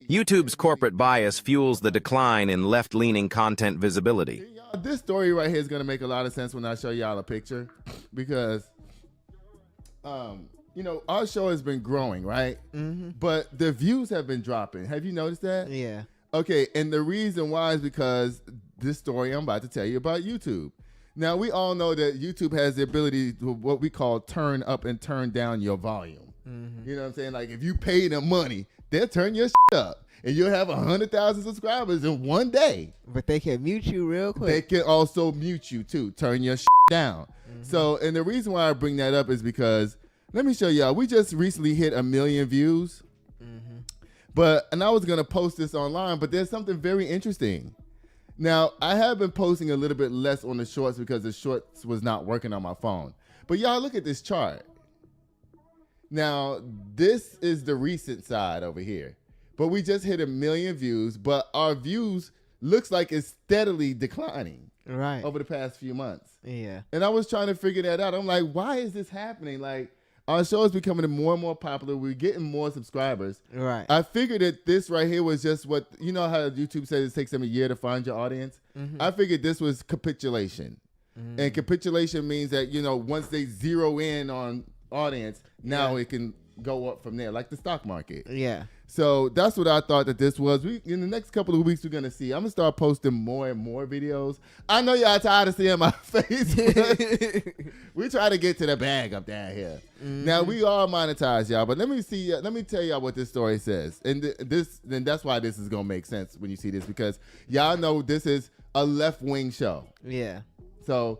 YouTube's corporate bias fuels the decline in left-leaning content visibility. This story right here is going to make a lot of sense when I show y'all a picture because, our show has been growing, right? Mm-hmm. But the views have been dropping. Have you noticed that? Yeah. Okay, and the reason why is because this story I'm about to tell you about YouTube. Now, we all know that YouTube has the ability to what we call turn up and turn down your volume. Mm-hmm. You know what I'm saying? Like, if you pay them money, they'll turn your shit up. And you'll have 100,000 subscribers in one day. But they can mute you real quick. They can also mute you, too. Turn your down. Mm-hmm. So, and the reason why I bring that up is because, let me show y'all. We just recently hit 1 million views. Mm-hmm. And I was going to post this online, but there's something very interesting. Now, I have been posting a little bit less on the shorts because the shorts was not working on my phone. But y'all look at this chart. Now, this is the recent side over here. But we just hit 1 million views, but our views looks like it's steadily declining over the past few months. Yeah. And I was trying to figure that out. I'm like, why is this happening? Like, our show is becoming more and more popular. We're getting more subscribers. Right. I figured that this right here was just what, you know how YouTube says it takes them a year to find your audience? Mm-hmm. I figured this was capitulation. Mm-hmm. And capitulation means that, once they zero in on audience, now it can go up from there, like the stock market. Yeah. So that's what I thought that this was. In the next couple of weeks, we're going to see. I'm going to start posting more and more videos. I know y'all tired of seeing my face. We try to get to the bag up down here. Mm-hmm. Now, we are monetized, y'all. But let me tell y'all what this story says. And then that's why this is going to make sense when you see this. Because y'all know this is a left-wing show. Yeah. So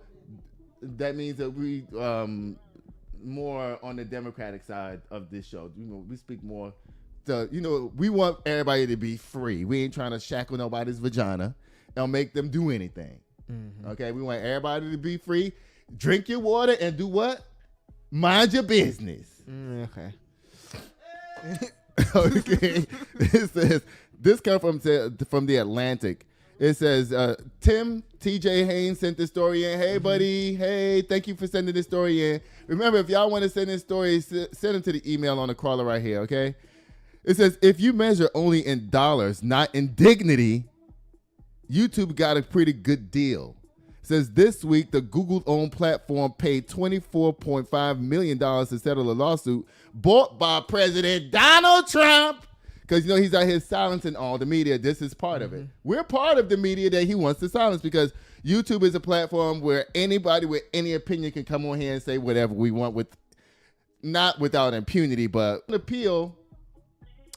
that means that we more on the Democratic side of this show. We speak more. We want everybody to be free. We ain't trying to shackle nobody's vagina and make them do anything. Mm-hmm. Okay, we want everybody to be free. Drink your water and do what? Mind your business. Okay. Okay. It says this comes from the Atlantic. It says Tim TJ Haynes sent this story in. Hey, buddy. Hey, thank you for sending this story in. Remember, if y'all want to send this story, send them to the email on the crawler right here. Okay. It says, if you measure only in dollars, not in dignity, YouTube got a pretty good deal. It says this week, the Google-owned platform paid $24.5 million to settle a lawsuit brought by President Donald Trump. Because, he's out here silencing all the media. This is part of it. We're part of the media that he wants to silence because YouTube is a platform where anybody with any opinion can come on here and say whatever we want not without impunity, but an appeal.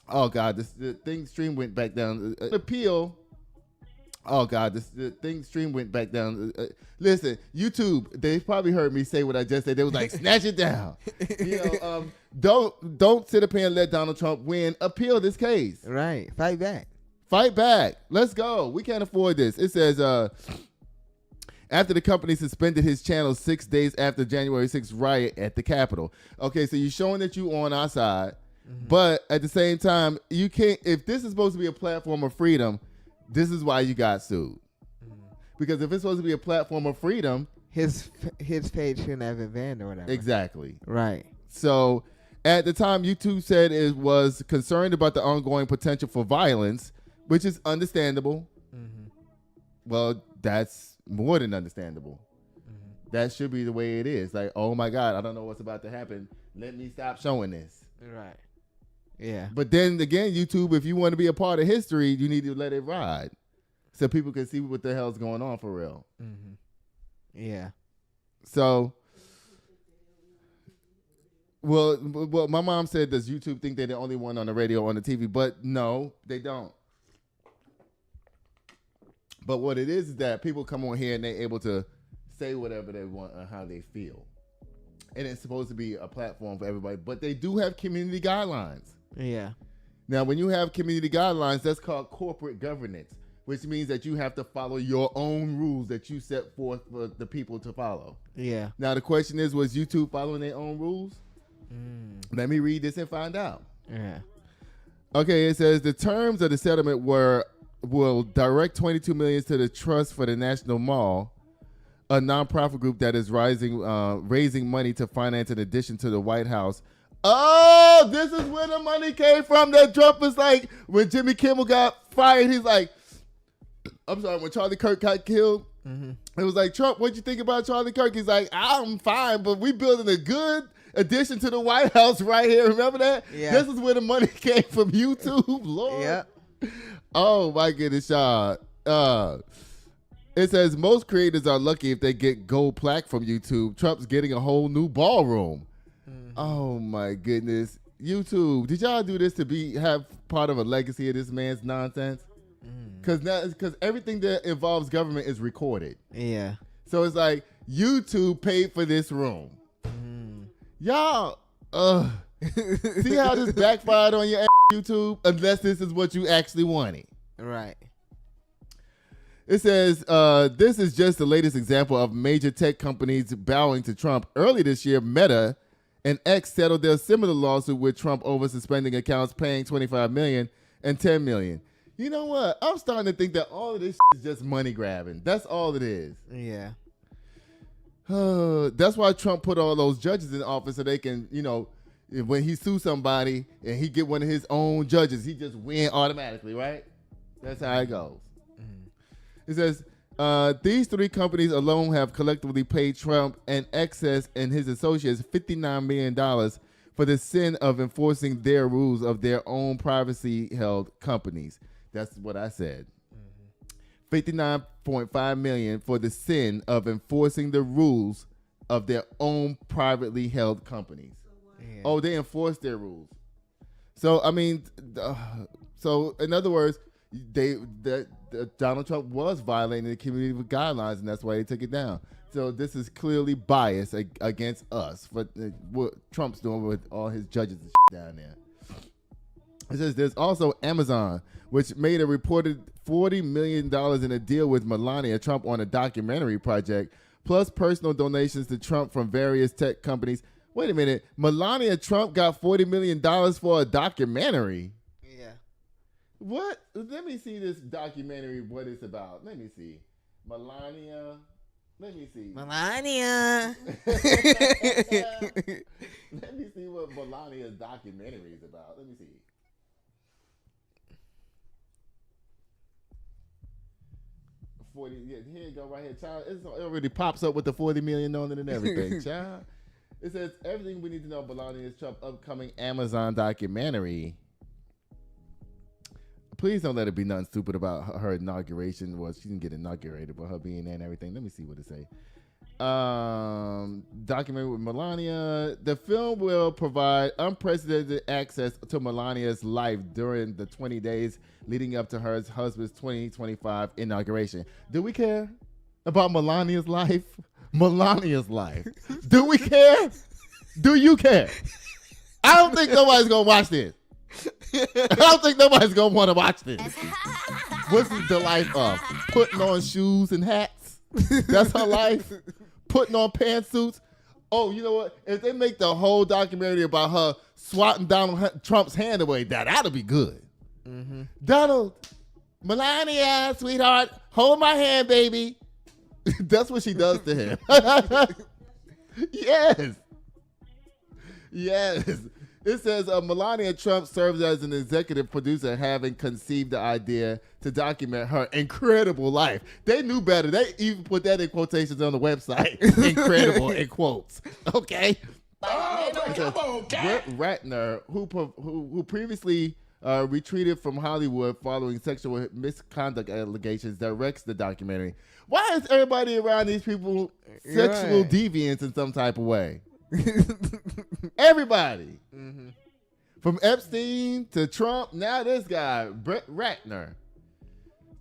Oh, God, the thing stream went back down. Appeal. Oh, God, the thing stream went back down. Listen, YouTube, they probably heard me say what I just said. They was like, snatch it down. Don't sit up here and let Donald Trump win. Appeal this case. Right. Fight back. Fight back. Let's go. We can't afford this. It says, after the company suspended his channel 6 days after January 6th riot at the Capitol. Okay, so you're showing that you on our side. Mm-hmm. But at the same time, you can't. If this is supposed to be a platform of freedom, this is why you got sued. Mm-hmm. Because if it's supposed to be a platform of freedom, his page shouldn't have been banned or whatever. Exactly. Right. So at the time, YouTube said it was concerned about the ongoing potential for violence, which is understandable. Mm-hmm. Well, that's more than understandable. Mm-hmm. That should be the way it is. Like, oh my God, I don't know what's about to happen. Let me stop showing this. Right. Yeah. But then again, YouTube, if you want to be a part of history, you need to let it ride so people can see what the hell's going on for real. Mm-hmm. Yeah. So, well, my mom said, does YouTube think they're the only one on the radio or on the TV? But no, they don't. But what it is that people come on here and they're able to say whatever they want and how they feel. And it's supposed to be a platform for everybody. But they do have community guidelines. Yeah. Now, when you have community guidelines, that's called corporate governance, which means that you have to follow your own rules that you set forth for the people to follow. Yeah. Now, the question is, was YouTube following their own rules? Let me read this and find out. Yeah. Okay, it says the terms of the settlement will direct $22 million to the Trust for the National Mall, a nonprofit group that is raising money to finance an addition to the White House Oh, this is where the money came from. That Trump was like, when Jimmy Kimmel got fired, he's like, I'm sorry, when Charlie Kirk got killed, it was like, Trump, what'd you think about Charlie Kirk? He's like, I'm fine, but we building a good addition to the White House right here. Remember that? Yeah. This is where the money came from YouTube, Lord. Yeah. Oh, my goodness, y'all. It says, most creators are lucky if they get gold plaque from YouTube. Trump's getting a whole new ballroom. Oh, my goodness. YouTube, did y'all do this to have part of a legacy of this man's nonsense? Because everything that involves government is recorded. Yeah. So it's like, YouTube paid for this room. Y'all, see how this backfired on your ass, YouTube? Unless this is what you actually wanted. Right. It says, this is just the latest example of major tech companies bowing to Trump. Early this year, Meta and X settled their similar lawsuit with Trump over suspending accounts, paying $25 million and $10 million. You know what? I'm starting to think that all of this is just money grabbing. That's all it is. Yeah. That's why Trump put all those judges in office so they can, when he sues somebody and he get one of his own judges, he just win automatically, right? That's how it goes. It says, these three companies alone have collectively paid Trump and excess and his associates $59 million for the sin of enforcing their rules of their own privacy-held companies. That's what I said. $59.5 million for the sin of enforcing the rules of their own privately held companies. Yeah. Oh, they enforce their rules. So, I mean, so in other words, Donald Trump was violating the community guidelines, and that's why they took it down. So this is clearly bias against us for what Trump's doing with all his judges and down there. It says there's also Amazon, which made a reported $40 million in a deal with Melania Trump on a documentary project, plus personal donations to Trump from various tech companies. Wait a minute. Melania Trump got $40 million for a documentary? Yeah. What? Let me see this documentary, what it's about. Let me see. Melania. Let me see. Melania. Let me see what Melania's documentary is about. Let me see. Yeah, here you go, right here, child. It already pops up with the $40 million on it and everything, child. It says everything we need to know about Melania's Trump upcoming Amazon documentary. Please don't let it be nothing stupid about her inauguration. Well, she didn't get inaugurated, but her being there and everything. Let me see what it say. Documentary with Melania. The film will provide unprecedented access to Melania's life during the 20 days leading up to her husband's 2025 inauguration. Do we care about Melania's life? Melania's life. Do we care? Do you care? I don't think nobody's going to watch this. I don't think nobody's going to want to watch this. What's the life of? Putting on shoes and hats? That's her life? Putting on pantsuits? Oh, you know what? If they make the whole documentary about her swatting Donald Trump's hand away, that'll be good. Mm-hmm. Donald, Melania, sweetheart, hold my hand, baby. That's what she does to him. Yes. Yes. It says Melania Trump serves as an executive producer, having conceived the idea to document her incredible life. They knew better. They even put that in quotations on the website. Incredible in quotes. Okay. Brett Ratner, who previously retreated from Hollywood following sexual misconduct allegations, directs the documentary. Why is everybody around these people sexual deviants in some type of way? Everybody. Mm-hmm. From Epstein to Trump, now this guy, Brett Ratner.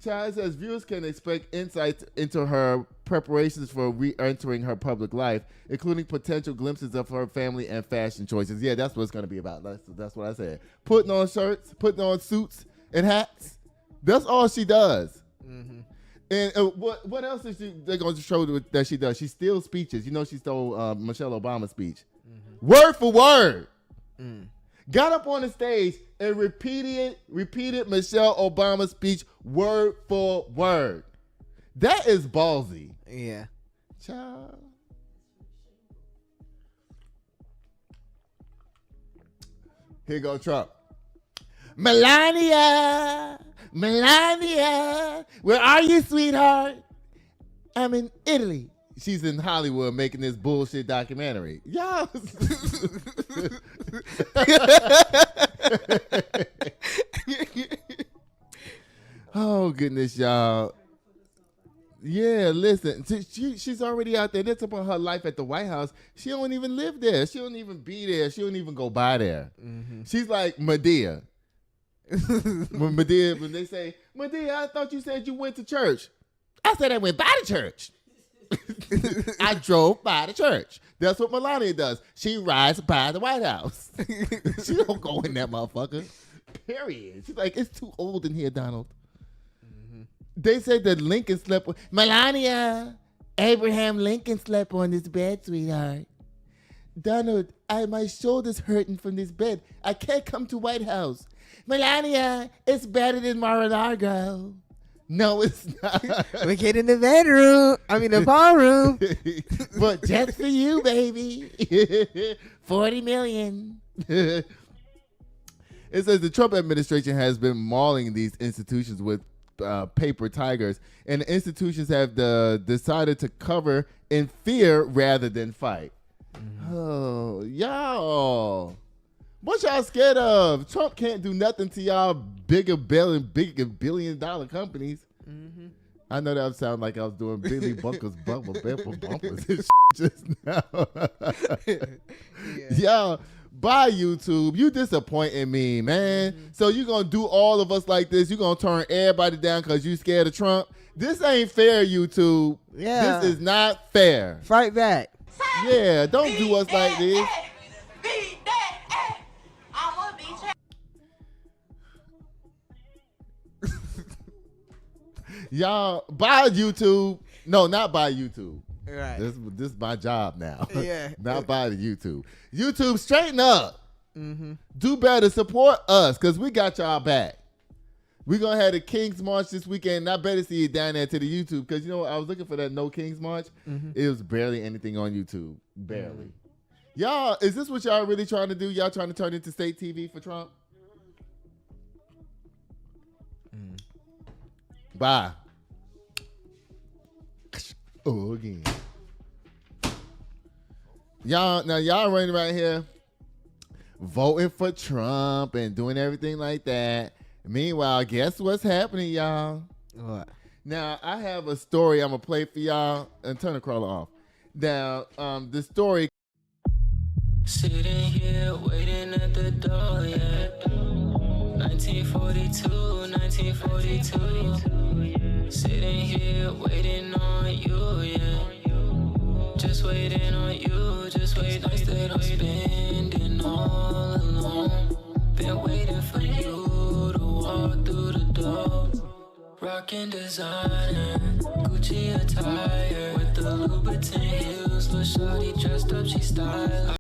Child says viewers can expect insights into her preparations for re-entering her public life, including potential glimpses of her family and fashion choices. Yeah, that's what it's going to be about. That's what I said. Putting on shirts, putting on suits and hats. That's all she does. Mm-hmm. And what else is they're going to show that she does? She steals speeches. You know, she stole Michelle Obama's speech. Mm-hmm. Word for word. Mm. Got up on the stage and repeated Michelle Obama's speech word for word. That is ballsy. Yeah. Child. Here go Trump. Melania, where are you, sweetheart? I'm in Italy. She's in Hollywood making this bullshit documentary. Y'all. Oh, goodness, y'all. Yeah, listen. She's already out there. That's about her life at the White House. She don't even live there. She don't even be there. She don't even go by there. Mm-hmm. She's like Medea. when they say, Medea, I thought you said you went to church. I said I went by the church. I drove by the church. That's what Melania does. She rides by the White House. She don't go in that motherfucker. Period. She's like, it's too old in here, Donald. Mm-hmm. They said that Lincoln slept with Melania. Abraham Lincoln slept on this bed, sweetheart. Donald, my shoulder's hurting from this bed. I can't come to White House. Melania, it's better than Mar-a-Lago. No, it's not. We get in the bedroom. I mean, the ballroom. But just for you, baby. $40 million. It says the Trump administration has been mauling these institutions with paper tigers, and the institutions have decided to cover in fear rather than fight. Mm-hmm. Oh, y'all. What y'all scared of? Trump can't do nothing to y'all bigger billion-dollar companies. Mm-hmm. I know that would sound like I was doing Billy Bunker's bumpers just now. Y'all, bye YouTube. You disappointing me, man. Mm-hmm. So you gonna do all of us like this? You gonna turn everybody down because you scared of Trump? This ain't fair, YouTube. Yeah. This is not fair. Fight back. Yeah, don't do us like this. Y'all, buy YouTube. No, not buy YouTube. Right. This is my job now. Yeah. Not buy the YouTube. YouTube, straighten up. Mm-hmm. Do better. Support us because we got y'all back. We're going to have the King's March this weekend. And I better see you down there to the YouTube because, you know, I was looking for that No King's March. Mm-hmm. It was barely anything on YouTube. Barely. Mm-hmm. Y'all, is this what y'all really trying to do? Y'all trying to turn into state TV for Trump? Bye. Oh, again. Y'all running around here voting for Trump and doing everything like that. Meanwhile, guess what's happening, y'all? What? Now, I have a story I'm going to play for y'all and turn the crawler off. Now, the story. Sitting here waiting at the door, yeah. 1942. Sitting here waiting on you, yeah. Just waiting on you, just waiting. Nights that I'm spending all alone. Been waiting for you to walk through the door. Rockin' designer, Gucci attire with the Louboutin heels. Little shawty dressed up, she style.